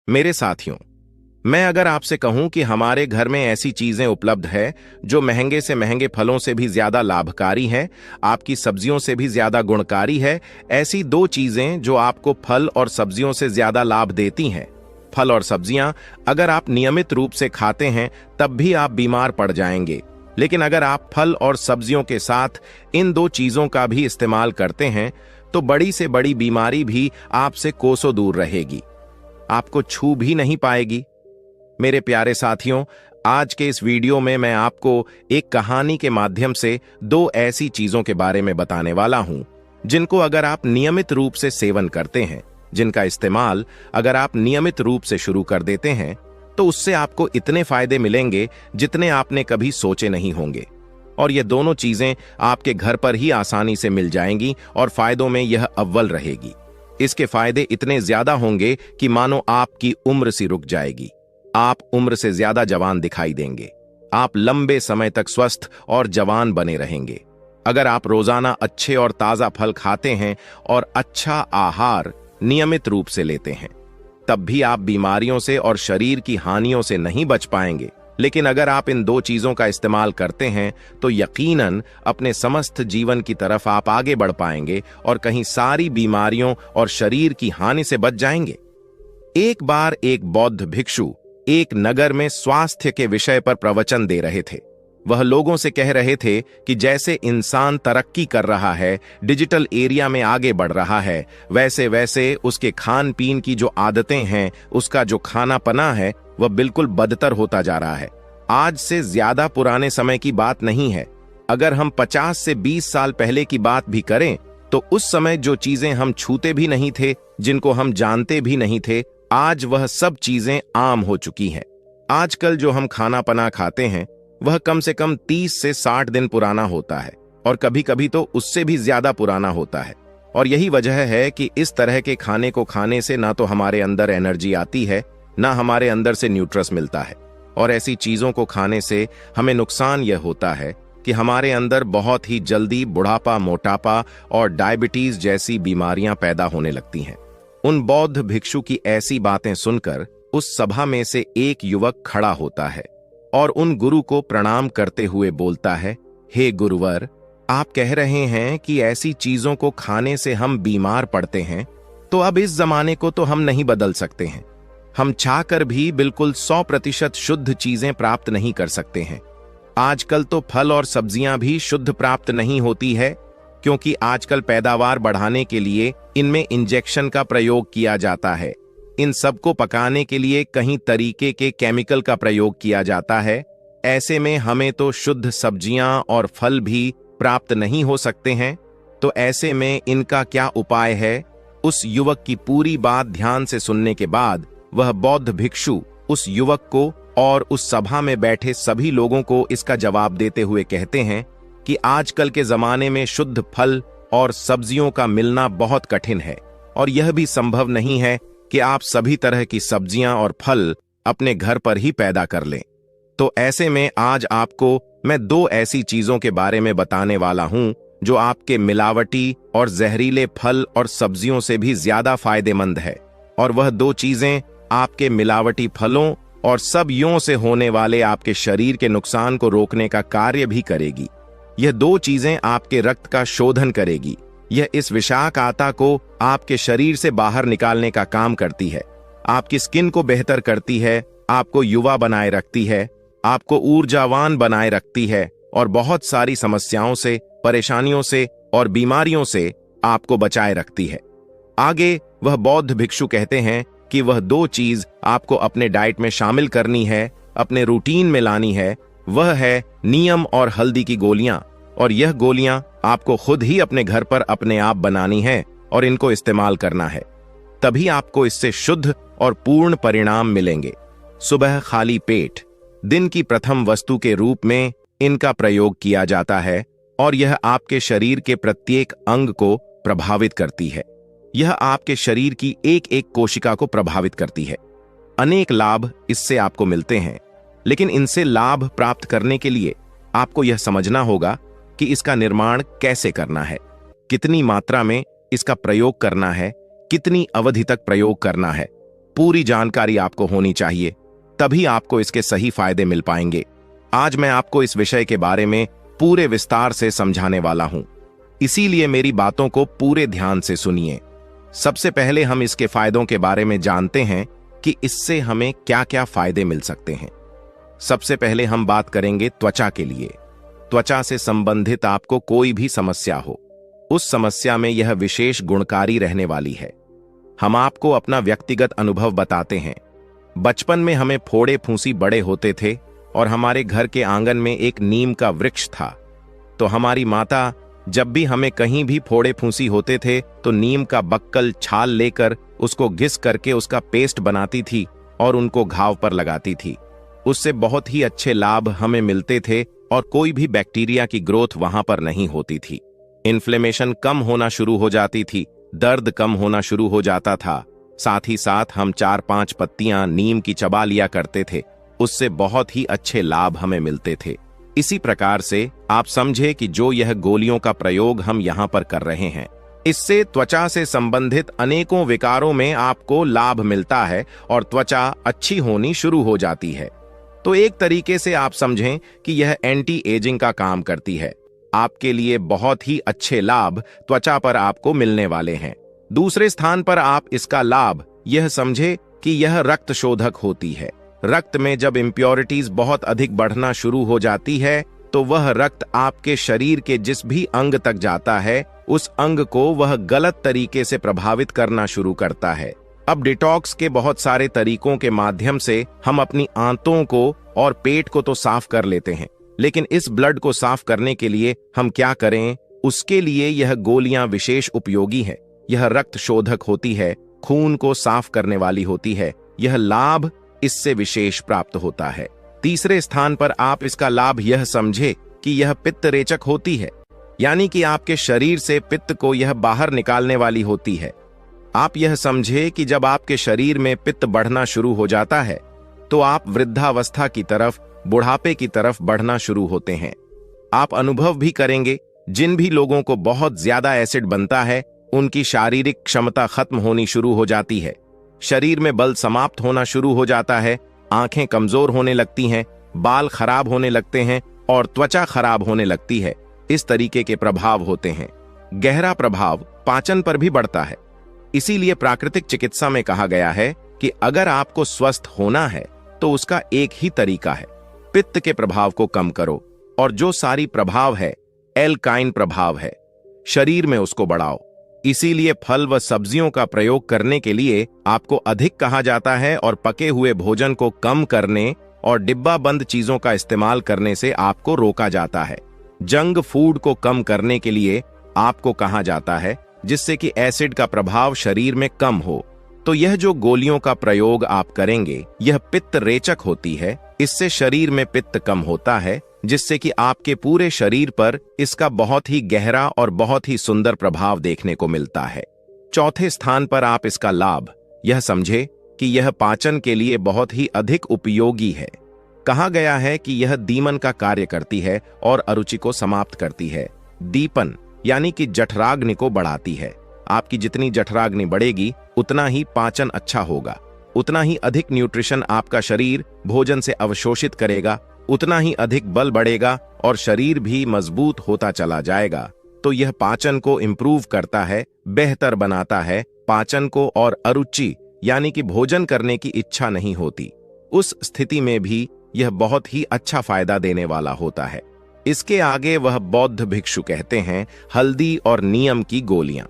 मेरे साथियों, मैं अगर आपसे कहूं कि हमारे घर में ऐसी चीजें उपलब्ध है जो महंगे से महंगे फलों से भी ज्यादा लाभकारी हैं, आपकी सब्जियों से भी ज्यादा गुणकारी है, ऐसी दो चीजें जो आपको फल और सब्जियों से ज्यादा लाभ देती हैं। फल और सब्जियां अगर आप नियमित रूप से खाते हैं तब भी आप बीमार पड़ जाएंगे, लेकिन अगर आप फल और सब्जियों के साथ इन दो चीजों का भी इस्तेमाल करते हैं तो बड़ी से बड़ी बीमारी भी आपसे कोसों दूर रहेगी, आपको छू भी नहीं पाएगी। मेरे प्यारे साथियों, आज के इस वीडियो में मैं आपको एक कहानी के माध्यम से दो ऐसी चीजों के बारे में बताने वाला हूं जिनको अगर आप नियमित रूप से सेवन करते हैं, जिनका इस्तेमाल अगर आप नियमित रूप से शुरू कर देते हैं तो उससे आपको इतने फायदे मिलेंगे जितने आपने कभी सोचे नहीं होंगे। और ये दोनों चीजें आपके घर पर ही आसानी से मिल जाएंगी और फायदों में यह अव्वल रहेगी। इसके फायदे इतने ज्यादा होंगे कि मानो आपकी उम्र सी रुक जाएगी। आप उम्र से ज्यादा जवान दिखाई देंगे। आप लंबे समय तक स्वस्थ और जवान बने रहेंगे। अगर आप रोजाना अच्छे और ताजा फल खाते हैं और अच्छा आहार नियमित रूप से लेते हैं, तब भी आप बीमारियों से और शरीर की हानियों से नहीं बच पाएंगे। लेकिन अगर आप इन दो चीजों का इस्तेमाल करते हैं तो यकीनन अपने समस्त जीवन की तरफ आप आगे बढ़ पाएंगे और कहीं सारी बीमारियों और शरीर की हानि से बच जाएंगे। एक बार एक बौद्ध भिक्षु एक नगर में स्वास्थ्य के विषय पर प्रवचन दे रहे थे। वह लोगों से कह रहे थे कि जैसे इंसान तरक्की कर रहा है, डिजिटल एरिया में आगे बढ़ रहा है, वैसे वैसे उसके खान पीन की जो आदतें हैं, उसका जो खाना पना है, वह बिल्कुल बदतर होता जा रहा है। आज से ज्यादा पुराने समय की बात नहीं है। अगर हम 50 से 20 साल पहले की बात भी करें तो उस समय जो चीजें हम छूते भी नहीं थे, जिनको हम जानते भी नहीं थे, आज वह सब चीजें आम हो चुकी हैं। आजकल जो हम खाना पना खाते हैं वह कम से कम 30 से 60 दिन पुराना होता है और कभी कभी तो उससे भी ज्यादा पुराना होता है। और यही वजह है कि इस तरह के खाने को खाने से ना तो हमारे अंदर एनर्जी आती है, ना हमारे अंदर से न्यूट्रस मिलता है। और ऐसी चीजों को खाने से हमें नुकसान यह होता है कि हमारे अंदर बहुत ही जल्दी बुढ़ापा, मोटापा और डायबिटीज जैसी बीमारियां पैदा होने लगती हैं। उन बौद्ध भिक्षु की ऐसी बातें सुनकर उस सभा में से एक युवक खड़ा होता है और उन गुरु को प्रणाम करते हुए बोलता है, हे गुरुवर, आप कह रहे हैं कि ऐसी चीजों को खाने से हम बीमार पड़ते हैं, तो अब इस जमाने को तो हम नहीं बदल सकते हैं। हम चाहकर भी बिल्कुल 100% शुद्ध चीजें प्राप्त नहीं कर सकते हैं। आजकल तो फल और सब्जियां भी शुद्ध प्राप्त नहीं होती है, क्योंकि आजकल पैदावार बढ़ाने के लिए इनमें इंजेक्शन का प्रयोग किया जाता है। इन सब को पकाने के लिए कहीं तरीके के केमिकल का प्रयोग किया जाता है। ऐसे में हमें तो शुद्ध सब्जियां और फल भी प्राप्त नहीं हो सकते हैं। तो ऐसे में इनका क्या उपाय है? उस युवक की पूरी बात ध्यान से सुनने के बाद वह बौद्ध भिक्षु उस युवक को और उस सभा में बैठे सभी लोगों को इसका जवाब देते हुए कहते हैं कि आजकल के जमाने में शुद्ध फल और सब्जियों का मिलना बहुत कठिन है और यह भी संभव नहीं है कि आप सभी तरह की सब्जियां और फल अपने घर पर ही पैदा कर लें। तो ऐसे में आज आपको मैं दो ऐसी चीजों के बारे में बताने वाला हूं जो आपके मिलावटी और जहरीले फल और सब्जियों से भी ज्यादा फायदेमंद है। और वह दो चीजें आपके मिलावटी फलों और सब्जियों से होने वाले आपके शरीर के नुकसान को रोकने का कार्य भी करेगी। यह दो चीजें आपके रक्त का शोधन करेगी। यह इस विषाक्त आत्मा को आपके शरीर से बाहर निकालने का काम करती है, आपकी स्किन को बेहतर करती है, आपको युवा बनाए रखती है, आपको ऊर्जावान बनाए रखती है और बहुत सारी समस्याओं से, परेशानियों से और बीमारियों से आपको बचाए रखती है। आगे वह बौद्ध भिक्षु कहते हैं कि वह दो चीज आपको अपने डाइट में शामिल करनी है, अपने रूटीन में लानी है। वह है नीम और हल्दी की गोलियां। और यह गोलियां आपको खुद ही अपने घर पर अपने आप बनानी है और इनको इस्तेमाल करना है। तभी आपको इससे शुद्ध और पूर्ण परिणाम मिलेंगे। सुबह खाली पेट दिन की प्रथम वस्तु के रूप में इनका प्रयोग किया जाता है और यह आपके शरीर के प्रत्येक अंग को प्रभावित करती है। यह आपके शरीर की एक एक कोशिका को प्रभावित करती है। अनेक लाभ इससे आपको मिलते हैं, लेकिन इनसे लाभ प्राप्त करने के लिए आपको यह समझना होगा कि इसका निर्माण कैसे करना है, कितनी मात्रा में इसका प्रयोग करना है, कितनी अवधि तक प्रयोग करना है। पूरी जानकारी आपको होनी चाहिए, तभी आपको इसके सही फायदे मिल पाएंगे। आज मैं आपको इस विषय के बारे में पूरे विस्तार से समझाने वाला हूं, इसीलिए मेरी बातों को पूरे ध्यान से सुनिए। सबसे पहले हम इसके फायदों के बारे में जानते हैं कि इससे हमें क्या क्या फायदे मिल सकते हैं। सबसे पहले हम बात करेंगे त्वचा के लिए। त्वचा से संबंधित आपको कोई भी समस्या हो, उस समस्या में यह विशेष गुणकारी रहने वाली है। हम आपको अपना व्यक्तिगत अनुभव बताते हैं। बचपन में हमें फोड़े फूंसी बड़े होते थे और हमारे घर के आंगन में एक नीम का वृक्ष था, तो हमारी माता जब भी हमें कहीं भी फोड़े फूंसी होते थे तो नीम का बक्कल छाल लेकर उसको घिस करके उसका पेस्ट बनाती थी और उनको घाव पर लगाती थी। उससे बहुत ही अच्छे लाभ हमें मिलते थे और कोई भी बैक्टीरिया की ग्रोथ वहां पर नहीं होती थी। इन्फ्लेमेशन कम होना शुरू हो जाती थी, दर्द कम होना शुरू हो जाता था। साथ ही साथ हम 4-5 पत्तियां नीम की चबा लिया करते थे, उससे बहुत ही अच्छे लाभ हमें मिलते थे। इसी प्रकार से आप समझे कि जो यह गोलियों का प्रयोग हम यहाँ पर कर रहे हैं, इससे त्वचा से संबंधित अनेकों विकारों में आपको लाभ मिलता है और त्वचा अच्छी होनी शुरू हो जाती है। तो एक तरीके से आप समझें कि यह एंटी एजिंग का काम करती है। आपके लिए बहुत ही अच्छे लाभ त्वचा पर आपको मिलने वाले हैं। दूसरे स्थान पर आप इसका लाभ यह समझे कि यह रक्त शोधक होती है। रक्त में जब इम्प्योरिटीज बहुत अधिक बढ़ना शुरू हो जाती है तो वह रक्त आपके शरीर के जिस भी अंग तक जाता है, उस अंग को वह गलत तरीके से प्रभावित करना शुरू करता है। अब डिटॉक्स के बहुत सारे तरीकों के माध्यम से हम अपनी आंतों को और पेट को तो साफ कर लेते हैं, लेकिन इस ब्लड को साफ करने के लिए हम क्या करें, उसके लिए यह गोलियां विशेष उपयोगी है। यह रक्त शोधक होती है, खून को साफ करने वाली होती है। यह लाभ इससे विशेष प्राप्त होता है। तीसरे स्थान पर आप इसका लाभ यह समझे कि यह पित्त रेचक होती है, यानी कि आपके शरीर से पित्त को यह बाहर निकालने वाली होती है। आप यह समझे कि जब आपके शरीर में पित्त बढ़ना शुरू हो जाता है तो आप वृद्धावस्था की तरफ, बुढ़ापे की तरफ बढ़ना शुरू होते हैं। आप अनुभव भी करेंगे, जिन भी लोगों को बहुत ज्यादा एसिड बनता है उनकी शारीरिक क्षमता खत्म होनी शुरू हो जाती है, शरीर में बल समाप्त होना शुरू हो जाता है, आंखें कमजोर होने लगती हैं, बाल खराब होने लगते हैं और त्वचा खराब होने लगती है। इस तरीके के प्रभाव होते हैं। गहरा प्रभाव पाचन पर भी बढ़ता है। इसीलिए प्राकृतिक चिकित्सा में कहा गया है कि अगर आपको स्वस्थ होना है तो उसका एक ही तरीका है, पित्त के प्रभाव को कम करो, और जो सारी प्रभाव है एल्काइन प्रभाव है, शरीर में उसको बढ़ाओ। इसीलिए फल व सब्जियों का प्रयोग करने के लिए आपको अधिक कहा जाता है और पके हुए भोजन को कम करने और डिब्बा बंद चीजों का इस्तेमाल करने से आपको रोका जाता है। जंक फूड को कम करने के लिए आपको कहा जाता है, जिससे कि एसिड का प्रभाव शरीर में कम हो। तो यह जो गोलियों का प्रयोग आप करेंगे, यह पित्त रेचक होती है। इससे शरीर में पित्त कम होता है, जिससे कि आपके पूरे शरीर पर इसका बहुत ही गहरा और बहुत ही सुंदर प्रभाव देखने को मिलता है। चौथे स्थान पर आप इसका लाभ यह समझे कि यह पाचन के लिए बहुत ही अधिक उपयोगी है। कहा गया है कि यह दीमन का कार्य करती है और अरुचि को समाप्त करती है। दीपन यानी कि जठराग्नि को बढ़ाती है। आपकी जितनी जठराग्नि बढ़ेगी उतना ही पाचन अच्छा होगा, उतना ही अधिक न्यूट्रिशन आपका शरीर भोजन से अवशोषित करेगा, उतना ही अधिक बल बढ़ेगा और शरीर भी मजबूत होता चला जाएगा। तो यह पाचन को इंप्रूव करता है, बेहतर बनाता है पाचन को, और अरुचि यानी कि भोजन करने की इच्छा नहीं होती, उस स्थिति में भी यह बहुत ही अच्छा फायदा देने वाला होता है। इसके आगे वह बौद्ध भिक्षु कहते हैं हल्दी और नीम की गोलियां।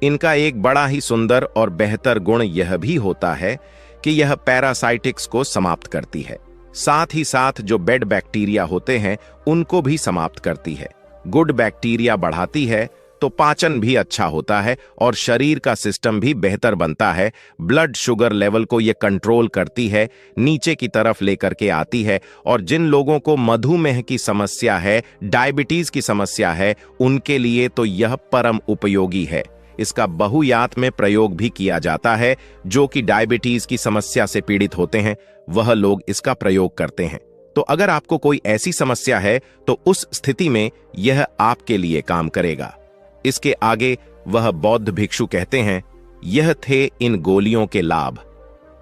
इनका एक बड़ा ही सुंदर और बेहतर गुण यह भी होता है कि यह पैरासाइटिक्स को समाप्त करती है, साथ ही साथ जो बैड बैक्टीरिया होते हैं उनको भी समाप्त करती है। गुड बैक्टीरिया बढ़ाती है तो पाचन भी अच्छा होता है और शरीर का सिस्टम भी बेहतर बनता है। ब्लड शुगर लेवल को यह कंट्रोल करती है, नीचे की तरफ लेकर के आती है, और जिन लोगों को मधुमेह की समस्या है, डायबिटीज की समस्या है, उनके लिए तो यह परम उपयोगी है। इसका बहुयात में प्रयोग भी किया जाता है। जो कि डायबिटीज की समस्या से पीड़ित होते हैं वह लोग इसका प्रयोग करते हैं। तो अगर आपको कोई ऐसी समस्या है तो उस स्थिति में यह आपके लिए काम करेगा। इसके आगे वह बौद्ध भिक्षु कहते हैं, यह थे इन गोलियों के लाभ।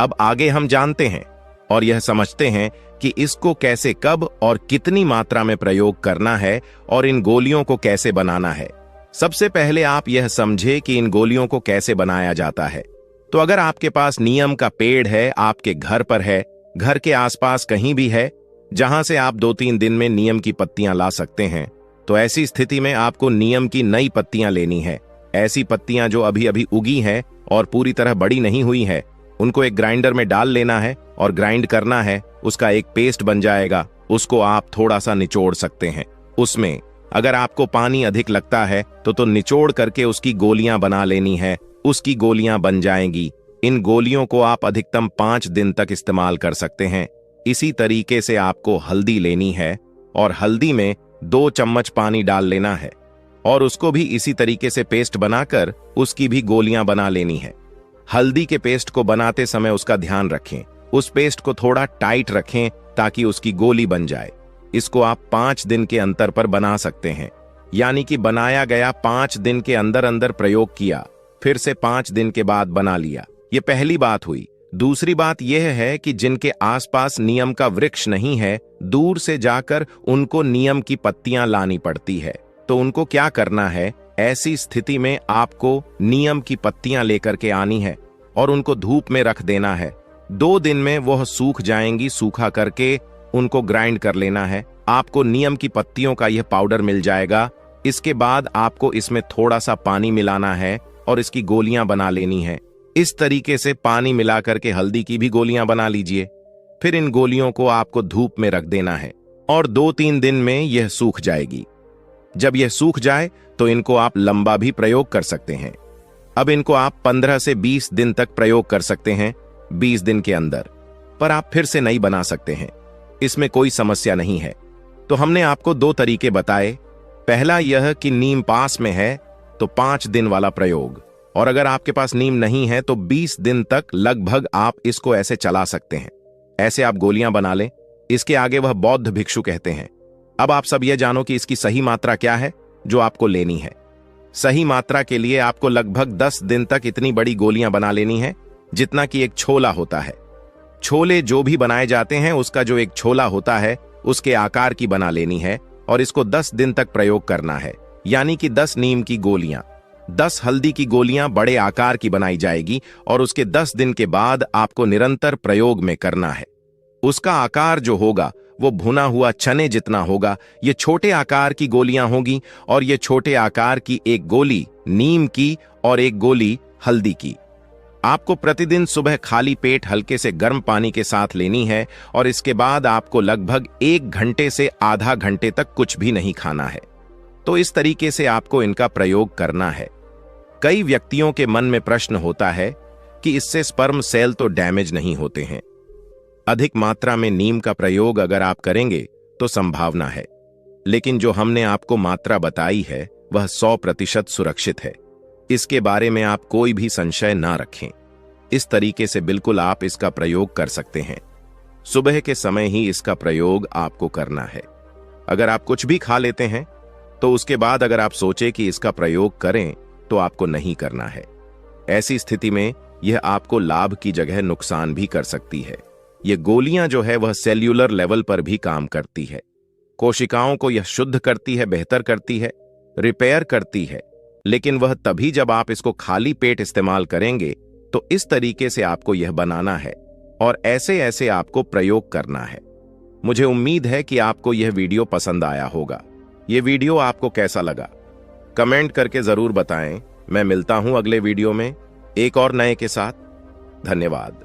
अब आगे हम जानते हैं और यह समझते हैं कि इसको कैसे, कब और कितनी मात्रा में प्रयोग करना है और इन गोलियों को कैसे बनाना है। सबसे पहले आप यह समझे कि इन गोलियों को कैसे बनाया जाता है। तो अगर आपके पास नीम का पेड़ है, आपके घर पर है, घर के आसपास कहीं भी है जहां से आप 2-3 दिन में नीम की पत्तियां ला सकते हैं, तो ऐसी स्थिति में आपको नीम की नई पत्तियां लेनी है। ऐसी पत्तियां जो अभी अभी उगी हैं और पूरी तरह बड़ी नहीं हुई है, उनको एक ग्राइंडर में डाल लेना है और ग्राइंड करना है। उसका एक पेस्ट बन जाएगा। उसको आप थोड़ा सा निचोड़ सकते हैं। उसमें अगर आपको पानी अधिक लगता है तो निचोड़ करके उसकी गोलियां बना लेनी है। उसकी गोलियां बन जाएंगी। इन गोलियों को आप अधिकतम 5 दिन तक इस्तेमाल कर सकते हैं। इसी तरीके से आपको हल्दी लेनी है और हल्दी में 2 चम्मच पानी डाल लेना है और उसको भी इसी तरीके से पेस्ट बनाकर उसकी भी गोलियां बना लेनी है। हल्दी के पेस्ट को बनाते समय उसका ध्यान रखें, उस पेस्ट को थोड़ा टाइट रखें ताकि उसकी गोली बन जाए। इसको आप 5 दिन के अंतर पर बना सकते हैं, यानी कि बनाया गया 5 दिन के अंदर अंदर प्रयोग किया, फिर से 5 दिन के बाद बना लिया। ये पहली बात हुई। दूसरी बात यह है कि जिनके आसपास नीम का वृक्ष नहीं है, दूर से जाकर उनको नीम की पत्तियां लानी पड़ती है। तो उनको क्या करना है, ऐसी स्थिति में आपको नीम की पत्तियां लेकर के आनी है और उनको धूप में रख देना है। 2 दिन में वह सूख जाएंगी। सूखा करके उनको ग्राइंड कर लेना है। आपको नीम की पत्तियों का यह पाउडर मिल जाएगा। इसके बाद आपको इसमें थोड़ा सा पानी मिलाना है और इसकी गोलियां बना लेनी है। इस तरीके से पानी मिलाकर के हल्दी की भी गोलियां बना लीजिए। फिर इन गोलियों को आपको धूप में रख देना है और 2-3 दिन में यह सूख जाएगी। जब यह सूख जाए तो इनको आप लंबा भी प्रयोग कर सकते हैं। अब इनको आप 15 से 20 दिन तक प्रयोग कर सकते हैं। 20 दिन के अंदर पर आप फिर से नहीं बना सकते हैं, इसमें कोई समस्या नहीं है। तो हमने आपको 2 तरीके बताए। पहला यह कि नीम पास में है तो 5 दिन वाला प्रयोग, और अगर आपके पास नीम नहीं है तो 20 दिन तक लगभग आप इसको ऐसे चला सकते हैं। ऐसे आप गोलियां बना लें। इसके आगे वह बौद्ध भिक्षु कहते हैं। अब आप सब यह जानो कि इसकी सही मात्रा क्या है जो आपको लेनी है। सही मात्रा के लिए आपको लगभग 10 दिन तक इतनी बड़ी गोलियां बना लेनी है जितना कि एक छोला होता है। छोले जो भी बनाए जाते हैं उसका जो एक छोला होता है उसके आकार की बना लेनी है और इसको 10 दिन तक प्रयोग करना है। यानी कि 10 नीम की गोलियां, 10 हल्दी की गोलियां बड़े आकार की बनाई जाएगी और उसके 10 दिन के बाद आपको निरंतर प्रयोग में करना है। उसका आकार जो होगा वो भुना हुआ चने जितना होगा। ये छोटे आकार की गोलियां होगी और ये छोटे आकार की एक गोली नीम की और एक गोली हल्दी की। आपको प्रतिदिन सुबह खाली पेट हल्के से गर्म पानी के साथ लेनी है और इसके बाद आपको लगभग 1 घंटे से आधा घंटे तक कुछ भी नहीं खाना है। तो इस तरीके से आपको इनका प्रयोग करना है। कई व्यक्तियों के मन में प्रश्न होता है कि इससे स्पर्म सेल तो डैमेज नहीं होते हैं। अधिक मात्रा में नीम का प्रयोग अगर आप करेंगे तो संभावना है, लेकिन जो हमने आपको मात्रा बताई है वह 100% सुरक्षित है। इसके बारे में आप कोई भी संशय ना रखें। इस तरीके से बिल्कुल आप इसका प्रयोग कर सकते हैं। सुबह के समय ही इसका प्रयोग आपको करना है। अगर आप कुछ भी खा लेते हैं तो उसके बाद अगर आप सोचे कि इसका प्रयोग करें तो आपको नहीं करना है। ऐसी स्थिति में यह आपको लाभ की जगह नुकसान भी कर सकती है। ये गोलियां जो है वह सेल्यूलर लेवल पर भी काम करती है। कोशिकाओं को यह शुद्ध करती है, बेहतर करती है, रिपेयर करती है, लेकिन वह तभी जब आप इसको खाली पेट इस्तेमाल करेंगे। तो इस तरीके से आपको यह बनाना है और ऐसे ऐसे आपको प्रयोग करना है। मुझे उम्मीद है कि आपको यह वीडियो पसंद आया होगा। यह वीडियो आपको कैसा लगा कमेंट करके जरूर बताएं। मैं मिलता हूं अगले वीडियो में एक और नए के साथ। धन्यवाद।